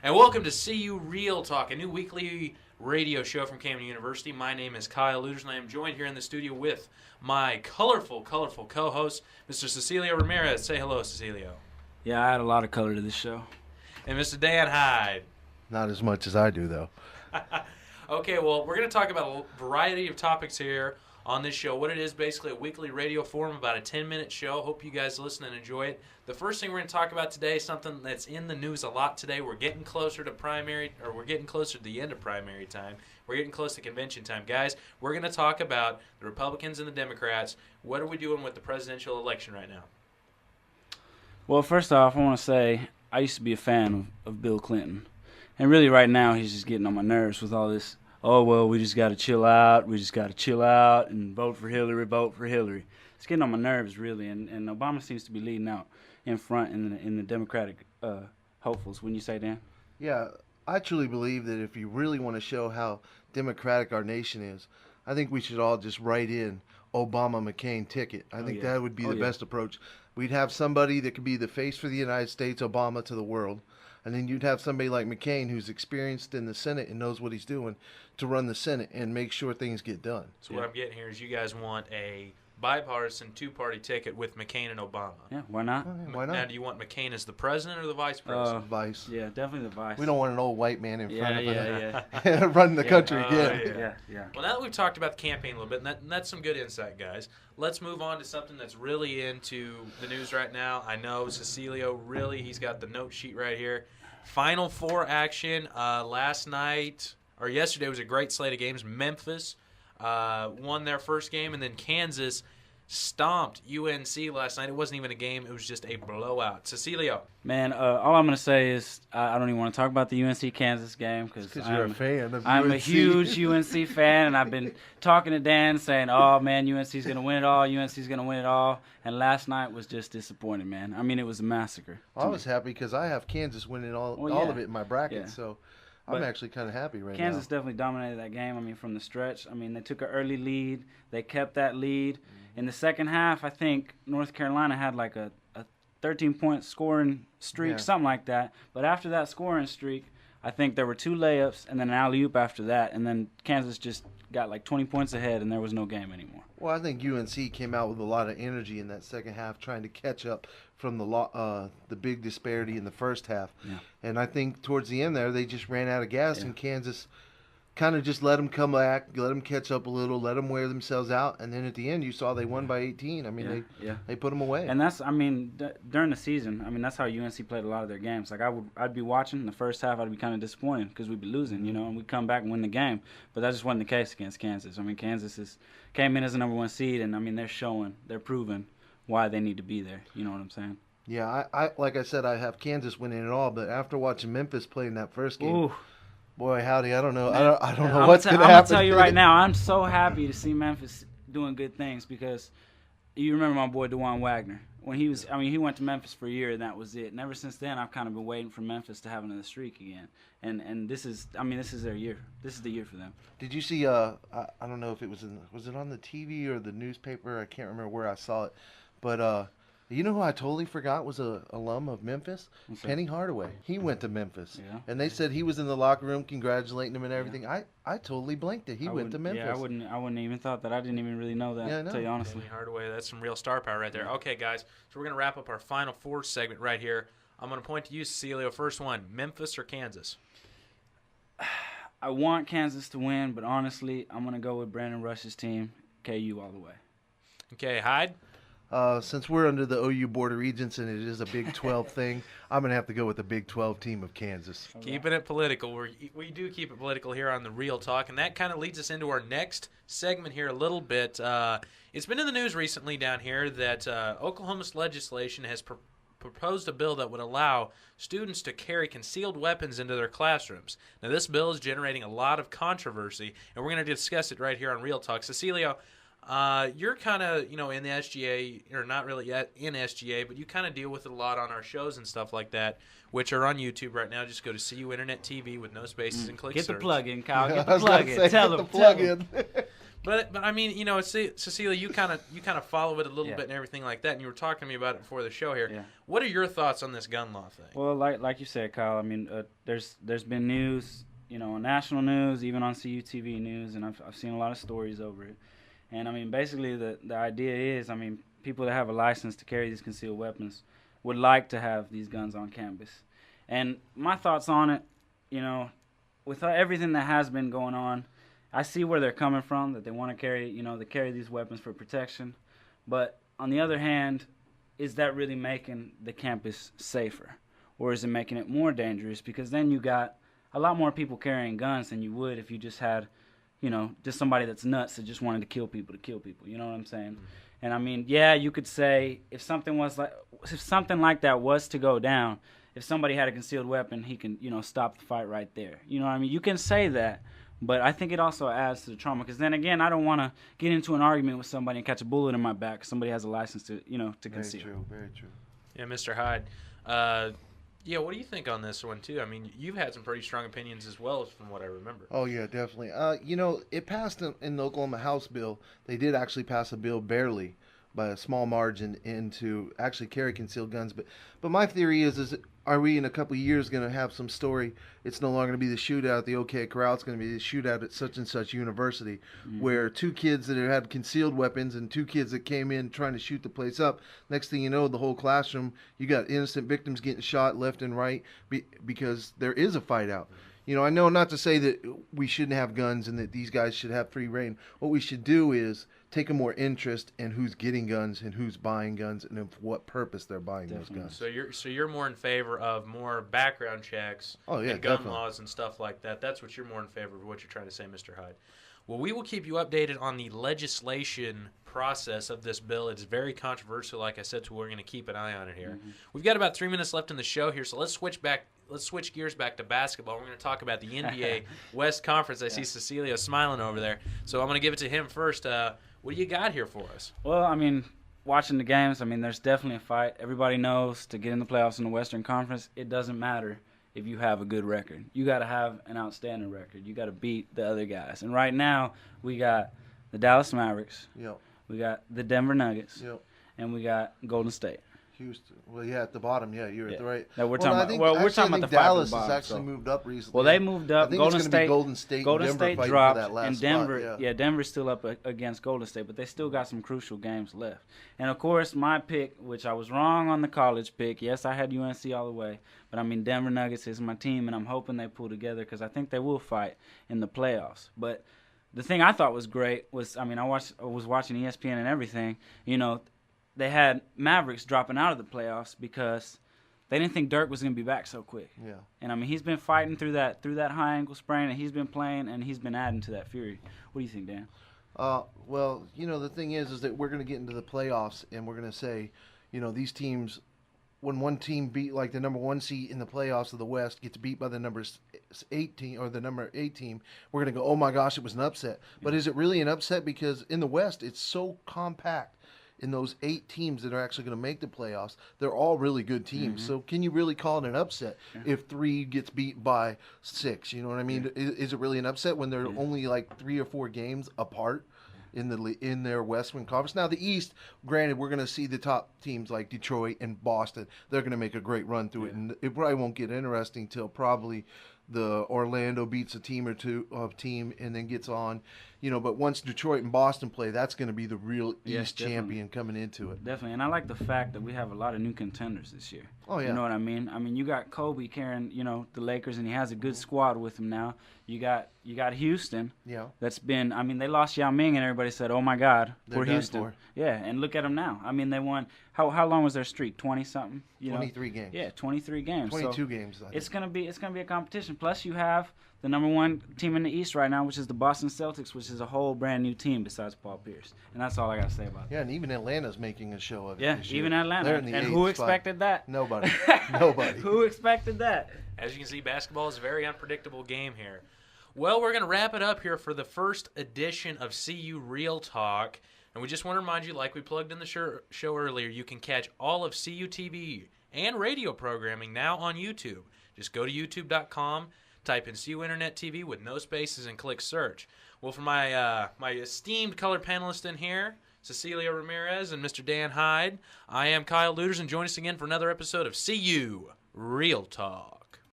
And welcome to CU Real Talk, a new weekly radio show from Camden University. My name is Kyle Luders, and I am joined here in the studio with my colorful co-host, Mr. Cecilio Ramirez. Say hello, Cecilio. Yeah, I add a lot of color to this show. And Mr. Dan Hyde. Not as much as I do, though. Okay, well, we're going to talk about a variety of topics here on this show. What it is, basically a weekly radio forum, about a 10-minute show. Hope you guys listen and enjoy it. The first thing we're going to talk about today is something that's in the news a lot today. We're getting closer to we're getting closer to the end of primary time. We're getting close to convention time. Guys, we're going to talk about the Republicans and the Democrats. What are we doing with the presidential election right now? Well, first off, I want to say I used to be a fan of Bill Clinton. And really right now he's just getting on my nerves with all this, oh, well, we just got to chill out and vote for Hillary. It's getting on my nerves, really, and Obama seems to be leading out in front in the Democratic hopefuls. Wouldn't you say, Dan? Yeah, I truly believe that if you really want to show how democratic our nation is, I think we should all just write in Obama-McCain ticket. I think that would be the best approach. We'd have somebody that could be the face for the United States, Obama to the world. And then you'd have somebody like McCain who's experienced in the Senate and knows what he's doing to run the Senate and make sure things get done. So what I'm getting here is you guys want a bipartisan two-party ticket with McCain and Obama. Yeah, why not? Why not? Now, do you want McCain as the president or the vice president? Vice. Yeah, definitely the vice. We don't want an old white man in front of Yeah. running the country again. Yeah. Well, now that we've talked about the campaign a little bit, and that's some good insight, guys, let's move on to something that's really into the news right now. I know Cecilio, really, he's got the note sheet right here. Final Four action yesterday was a great slate of games. Memphis won their first game, and then Kansas stomped UNC last night. It wasn't even a game. It was just a blowout. Cecilio. Man, all I'm going to say is I don't even want to talk about the UNC-Kansas game because you're a fan of I'm UNC. a huge UNC fan, and I've been talking to Dan saying, oh, man, UNC's going to win it all. UNC's going to win it all. And last night was just disappointing, man. I mean, it was a massacre. I was happy because I have Kansas winning all of it in my bracket, so I'm actually kind of happy right now. Kansas definitely dominated that game, I mean, from the stretch. I mean, they took an early lead. They kept that lead. In the second half, I think North Carolina had like a 13-point scoring streak, something like that. But after that scoring streak, I think there were 2 layups and then an alley-oop after that. And then Kansas just got like 20 points ahead, and there was no game anymore. Well, I think UNC came out with a lot of energy in that second half, trying to catch up from the big disparity in the first half. Yeah. And I think towards the end there, they just ran out of gas, and Kansas kind of just let them come back, let them catch up a little, let them wear themselves out, and then at the end you saw they won by 18. I mean, they put them away. And that's, I mean, during the season, I mean, that's how UNC played a lot of their games. Like I'd be watching the first half, I'd be kind of disappointed because we'd be losing, and we'd come back and win the game. But that just wasn't the case against Kansas. I mean, Kansas came in as the number 1 seed, and I mean, they're proving why they need to be there. You know what I'm saying? Yeah, I like I said, I have Kansas winning it all, but after watching Memphis play in that first game. Ooh. Boy, howdy, I don't know. Man, I don't know what's going to happen. I'm going to tell you right now, I'm so happy to see Memphis doing good things because you remember my boy DeJuan Wagner. When he went to Memphis for a year and that was it. And ever since then, I've kind of been waiting for Memphis to have another streak again. And this is their year. This is the year for them. Did you see, I don't know if it was it on the TV or the newspaper? I can't remember where I saw it. But you know who I totally forgot was an alum of Memphis? Penny Hardaway. He went to Memphis. Yeah. And they said he was in the locker room congratulating him and everything. Yeah. I totally blanked it. He went to Memphis. Yeah, I wouldn't even thought that. I didn't even really know that, to tell you honestly. Penny Hardaway, that's some real star power right there. Okay, guys, so we're going to wrap up our Final Four segment right here. I'm going to point to you, Cecilio. First one, Memphis or Kansas? I want Kansas to win, but honestly, I'm going to go with Brandon Rush's team, KU all the way. Okay, Hyde? Since we're under the OU Board of Regents and it is a Big 12 thing, I'm going to have to go with the Big 12 team of Kansas. Keeping it political. We do keep it political here on the Real Talk, and that kind of leads us into our next segment here a little bit. It's been in the news recently down here that Oklahoma's legislation has proposed a bill that would allow students to carry concealed weapons into their classrooms. Now, this bill is generating a lot of controversy, and we're going to discuss it right here on Real Talk. Cecilio, You're kind of, in the SGA, or not really yet in SGA, but you kind of deal with it a lot on our shows and stuff like that, which are on YouTube right now. Just go to CUInternetTV with no spaces and click Get search. the plug in, Kyle. Yeah, Get the plug in. Tell them. Plug in. But I mean, Cecilia, you kind of follow it a little bit and everything like that, and you were talking to me about it before the show here. Yeah. What are your thoughts on this gun law thing? Well, like you said, Kyle. I mean, there's been news, on national news, even on CUTV news, and I've seen a lot of stories over it. And I mean, basically, the idea is, I mean, people that have a license to carry these concealed weapons would like to have these guns on campus. And my thoughts on it, with everything that has been going on, I see where they're coming from, that they want to carry, they carry these weapons for protection. But on the other hand, is that really making the campus safer? Or is it making it more dangerous? Because then you got a lot more people carrying guns than you would if you just had, just somebody that's nuts that just wanted to kill people. You know what I'm saying? Mm-hmm. And I mean, yeah, you could say if something like that was to go down, if somebody had a concealed weapon, he can, stop the fight right there. You know what I mean? You can say that, but I think it also adds to the trauma. Because then again, I don't want to get into an argument with somebody and catch a bullet in my back because somebody has a license to, to conceal. Very true. Very true. Yeah, Mr. Hyde. Yeah, what do you think on this one, too? I mean, you've had some pretty strong opinions as well, from what I remember. Oh, yeah, definitely. It passed in the Oklahoma House bill. They did actually pass a bill barely by a small margin to actually carry concealed guns. But my theory is are we in a couple of years going to have some story? It's no longer going to be the shootout at the OK Corral. It's going to be the shootout at such and such university, where two kids that had concealed weapons and two kids that came in trying to shoot the place up. Next thing you know, the whole classroom, you got innocent victims getting shot left and right because there is a fight out. I know not to say that we shouldn't have guns and that these guys should have free reign. What we should do is take a more interest in who's getting guns and who's buying guns and for what purpose they're buying those guns. So you're more in favor of more background checks and gun definitely. laws and stuff like that. That's what you're more in favor of, what you're trying to say, Mr. Hyde. Well, we will keep you updated on the legislation process of this bill. It's very controversial, like I said, so we're going to keep an eye on it here. We've got about 3 minutes left in the show here, so let's switch gears back to basketball. We're going to talk about the NBA West Conference. I see Cecilia smiling over there, so I'm going to give it to him first. What do you got here for us? Well, I mean, watching the games, I mean, there's definitely a fight. Everybody knows to get in the playoffs in the Western Conference, it doesn't matter if you have a good record. You got to have an outstanding record. You got to beat the other guys. And right now, we got the Dallas Mavericks. Yep. We got the Denver Nuggets. Yep. And we got Golden State. Houston. Well, yeah, at the bottom. Yeah, you're at the right. No, we're talking about the Dallas bottom, has actually moved up recently. Well, they moved up. I think it's going to be Golden State. Golden State dropped, for that last and Denver. Spot, Denver's still up against Golden State, but they still got some crucial games left. And of course, my pick, which I was wrong on the college pick. Yes, I had UNC all the way, but I mean Denver Nuggets is my team, and I'm hoping they pull together because I think they will fight in the playoffs. But the thing I thought was great was, I mean, I was watching ESPN and everything. They had Mavericks dropping out of the playoffs because they didn't think Dirk was going to be back so quick. Yeah. And I mean, he's been fighting through that high ankle sprain, and he's been playing, and he's been adding to that fury. What do you think, Dan? Well, the thing is that we're going to get into the playoffs, and we're going to say, these teams, when one team beat like the number 1 seed in the playoffs of the West gets beat by the number 18 or the number 8 team, we're going to go, oh my gosh, it was an upset. Yeah. But is it really an upset? Because in the West, it's so compact. In those 8 teams that are actually going to make the playoffs, they're all really good teams. Mm-hmm. So can you really call it an upset if 3 gets beat by 6? You know what I mean? Yeah. Is it really an upset when they're only like 3 or 4 games apart in their Western Conference? Now the East, granted, we're going to see the top teams like Detroit and Boston. They're going to make a great run through it, and it probably won't get interesting till probably the Orlando beats a team or two of team and then gets on. But once Detroit and Boston play, that's going to be the real East champion coming into it. Definitely, and I like the fact that we have a lot of new contenders this year. Oh, yeah. You know what I mean? I mean, you got Kobe carrying, the Lakers, and he has a good squad with him now. You got Houston. Yeah. That's been, I mean, they lost Yao Ming, and everybody said, oh, my God, we're Houston. For. Yeah, and look at them now. I mean, they won, how long was their streak? 20-something? 23 games. Yeah, 23 games. 22 games, I think. It's going to be a competition. Plus, you have the number 1 team in the East right now, which is the Boston Celtics, which is a whole brand new team besides Paul Pierce. And that's all I got to say about that. Yeah, and even Atlanta's making a show of it. Yeah, this year. even Atlanta. They're in the and 8th who spot. expected that? Nobody. Nobody. Who expected that? As you can see, basketball is a very unpredictable game here. Well, we're going to wrap it up here for the first edition of CU Real Talk. And we just want to remind you, like we plugged in the show earlier, you can catch all of CU TV and radio programming now on YouTube. Just go to youtube.com, type in CUInternetTV with no spaces, and click search. Well, for my esteemed color panelists in here, Cecilia Ramirez and Mr. Dan Hyde, I am Kyle Luters, and join us again for another episode of CU Real Talk.